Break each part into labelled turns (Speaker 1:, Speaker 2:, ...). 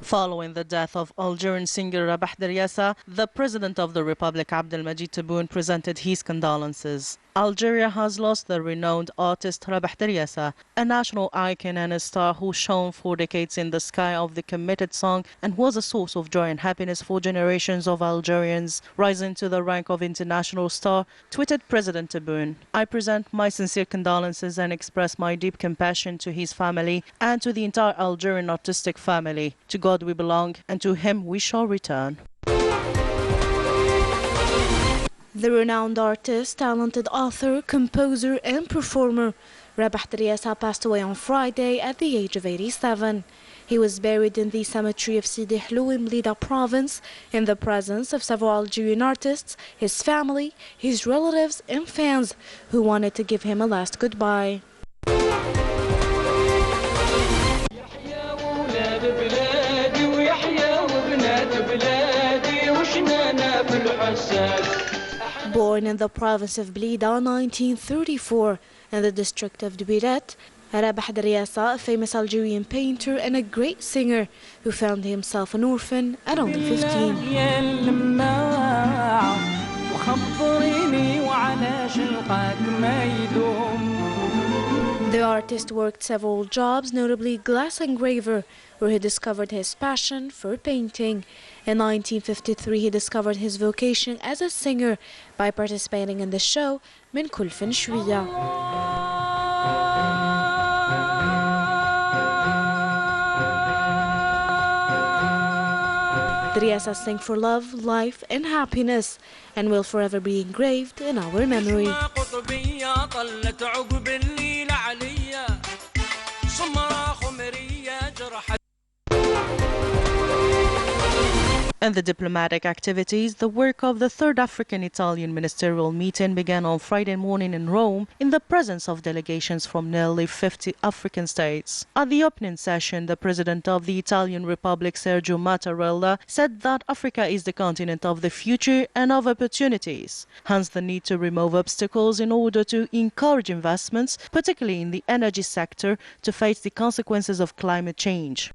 Speaker 1: Following the death of Algerian singer Rabah Deryassa, the President of the Republic Abdelmajid Tebboune presented his condolences. Algeria has lost the renowned artist Rabah Deryassa, a national icon and a star who shone for decades in the sky of the committed song and was a source of joy and happiness for generations of Algerians. Rising to the rank of international star, tweeted President Tebboune, "I present my sincere condolences and express my deep compassion to his family and to the entire Algerian artistic family. To God we belong, and to him we shall return."
Speaker 2: The renowned artist, talented author, composer and performer Rabah Deryassa passed away on Friday at the age of 87. He was buried in the cemetery of Sidi Hlou in Blida province in the presence of several Algerian artists, his family, his relatives and fans who wanted to give him a last goodbye. Born in the province of Blida in 1934 in the district of Douiret, Rabah Deryassa, a famous Algerian painter and a great singer who found himself an orphan at only 15. The artist worked several jobs, notably glass engraver, where he discovered his passion for painting. In 1953, he discovered his vocation as a singer by participating in the show من كل فن شوية. Deryassa sang for love, life and happiness and will forever be engraved in our memory.
Speaker 1: In the diplomatic activities, the work of the Third African-Italian ministerial meeting began on Friday morning in Rome in the presence of delegations from nearly 50 African states. At the opening session, the President of the Italian Republic, Sergio Mattarella, said that Africa is the continent of the future and of opportunities, hence the need to remove obstacles in order to encourage investments, particularly in the energy sector, to face the consequences of climate change.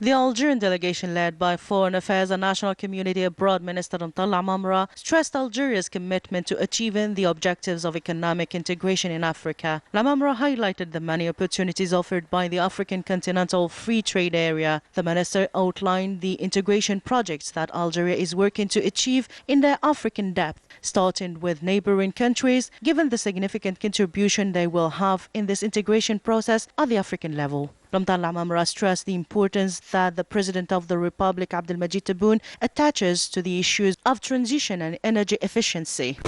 Speaker 1: The Algerian delegation, led by Foreign Affairs and National Community Abroad Minister Mtalla Mamra, stressed Algeria's commitment to achieving the objectives of economic integration in Africa. Lamamra highlighted the many opportunities offered by the African Continental Free Trade Area. The minister outlined the integration projects that Algeria is working to achieve in their African depth, starting with neighboring countries, given the significant contribution they will have in this integration process at the African level. Mtalla Mamra stressed the importance that the President of the Republic, Abdelmajid Tebboune, attaches to the issues of transition and energy efficiency.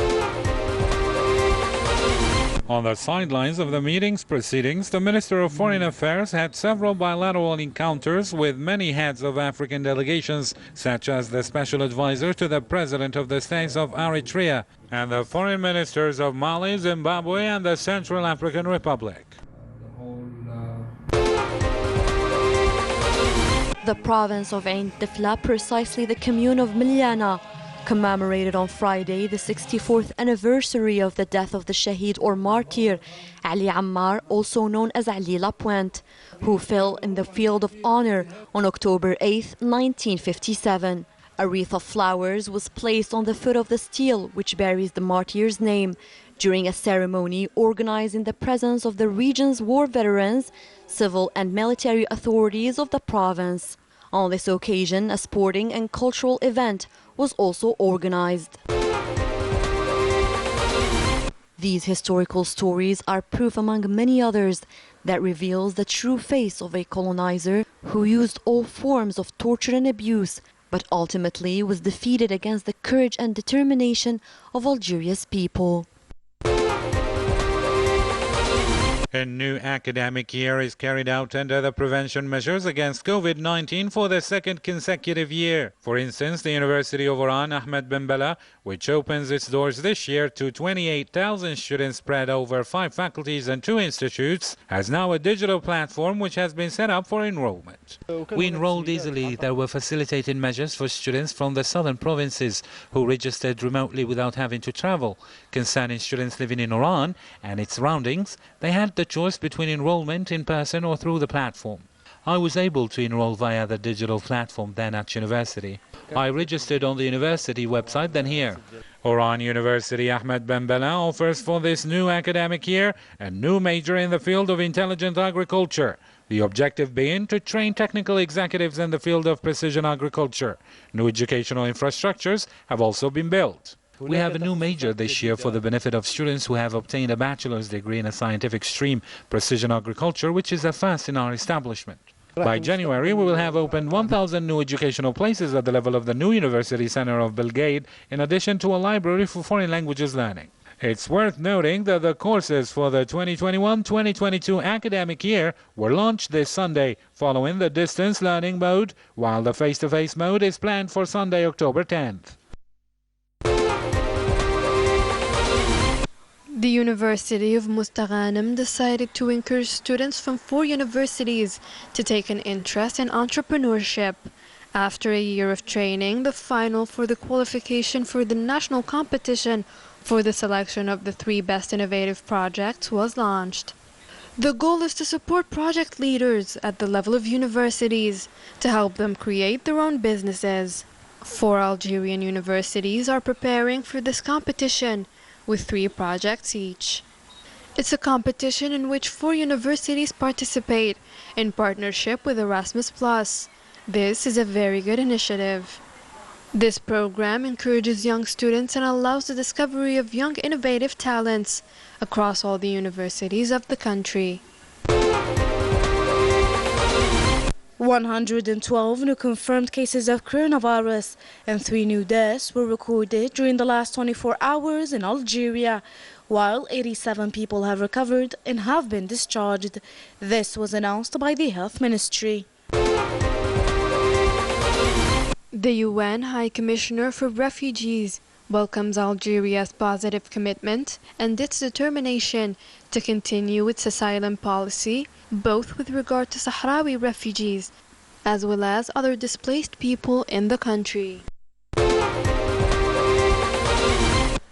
Speaker 3: On the sidelines of the meeting's proceedings, the Minister of Foreign Affairs had several bilateral encounters with many heads of African delegations, such as the Special Advisor to the President of the States of Eritrea and the Foreign Ministers of Mali, Zimbabwe and the Central African Republic.
Speaker 4: The province of Ain Tifla, precisely the commune of Miliana, commemorated on Friday the 64th anniversary of the death of the Shaheed or martyr Ali Ammar, also known as Ali Lapointe, who fell in the field of honor on October 8, 1957. A wreath of flowers was placed on the foot of the stele which bears the martyr's name during a ceremony organized in the presence of the region's war veterans, civil and military authorities of the province. On this occasion, a sporting and cultural event was also organized. These historical stories are proof among many others that reveals the true face of a colonizer who used all forms of torture and abuse, but ultimately was defeated against the courage and determination of Algeria's people.
Speaker 3: A new academic year is carried out under the prevention measures against COVID-19 for the second consecutive year. For instance, the University of Oran Ahmed Ben Bella, which opens its doors this year to 28,000 students spread over 5 faculties and 2 institutes, has now a digital platform which has been set up for enrollment.
Speaker 5: We enrolled easily. There were facilitating measures for students from the southern provinces who registered remotely without having to travel. Concerning students living in Oran and its surroundings, they had the choice between enrollment in person or through the platform. I was able to enroll via the digital platform then at university. I registered on the university website then here.
Speaker 3: Oran University Ahmed Ben Bella offers for this new academic year a new major in the field of intelligent agriculture. The objective being to train technical executives in the field of precision agriculture. New educational infrastructures have also been built.
Speaker 5: We have a new major this year for the benefit of students who have obtained a bachelor's degree in a scientific stream, precision agriculture, which is a first in our establishment. By January, we will have opened 1,000 new educational places at the level of the new University Center of Belgrade, in addition to a library for foreign languages learning. It's worth noting that the courses for the 2021-2022 academic year were launched this Sunday, following the distance learning mode, while the face-to-face mode is planned for Sunday, October 10th.
Speaker 6: The University of Mustaghanem decided to encourage students from 4 universities to take an interest in entrepreneurship. After a year of training, the final for the qualification for the national competition for the selection of the 3 best innovative projects was launched. The goal is to support project leaders at the level of universities to help them create their own businesses. 4 Algerian universities are preparing for this competition, with 3 projects each. It's a competition in which 4 universities participate in partnership with Erasmus+. This is a very good initiative. This program encourages young students and allows the discovery of young innovative talents across all the universities of the country.
Speaker 2: 112 new confirmed cases of coronavirus and 3 new deaths were recorded during the last 24 hours in Algeria, while 87 people have recovered and have been discharged. This was announced by the Health Ministry.
Speaker 6: The UN High Commissioner for Refugees welcomes Algeria's positive commitment and its determination to continue its asylum policy, both with regard to Sahrawi refugees as well as other displaced people in the country.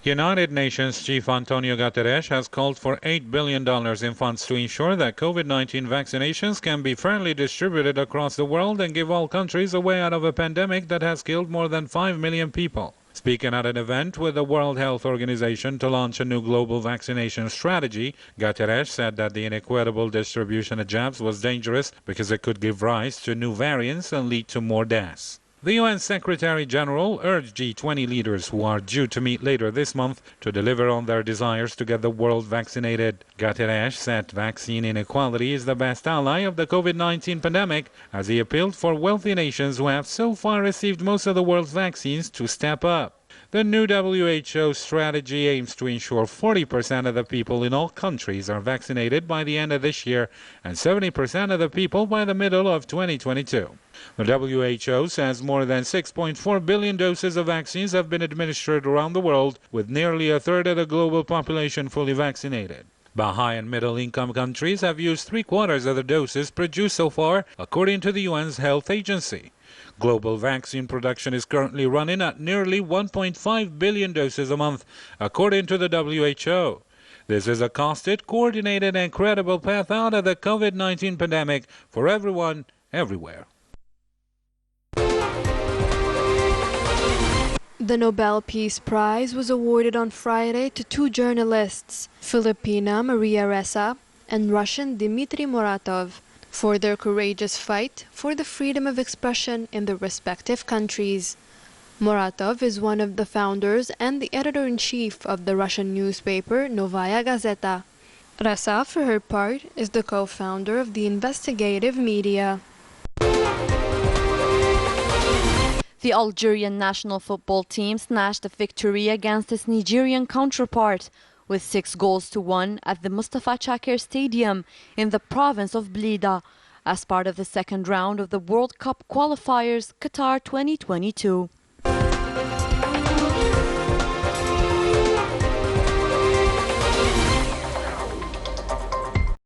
Speaker 3: United Nations Chief Antonio Guterres has called for $8 billion in funds to ensure that COVID-19 vaccinations can be fairly distributed across the world and give all countries a way out of a pandemic that has killed more than 5 million people. Speaking at an event with the World Health Organization to launch a new global vaccination strategy, Guterres said that the inequitable distribution of jabs was dangerous because it could give rise to new variants and lead to more deaths. The UN Secretary General urged G20 leaders who are due to meet later this month to deliver on their desires to get the world vaccinated. Guterres said vaccine inequality is the best ally of the COVID-19 pandemic, as he appealed for wealthy nations who have so far received most of the world's vaccines to step up. The new WHO strategy aims to ensure 40% of the people in all countries are vaccinated by the end of this year and 70% of the people by the middle of 2022. The WHO says more than 6.4 billion doses of vaccines have been administered around the world, with nearly a third of the global population fully vaccinated. But high and middle income countries have used 3/4 of the doses produced so far, according to the UN's health agency. Global vaccine production is currently running at nearly 1.5 billion doses a month, according to the WHO. This is a costed, coordinated and credible path out of the COVID-19 pandemic for everyone, everywhere.
Speaker 6: The Nobel Peace Prize was awarded on Friday to 2 journalists, Filipina Maria Ressa and Russian Dmitry Muratov, for their courageous fight for the freedom of expression in their respective countries. Muratov is one of the founders and the editor-in-chief of the Russian newspaper Novaya Gazeta. Ressa, for her part, is the co-founder of the investigative media.
Speaker 4: The Algerian national football team snatched a victory against its Nigerian counterpart with 6-1 at the Mustafa Chakir Stadium in the province of Blida as part of the second round of the World Cup qualifiers Qatar 2022.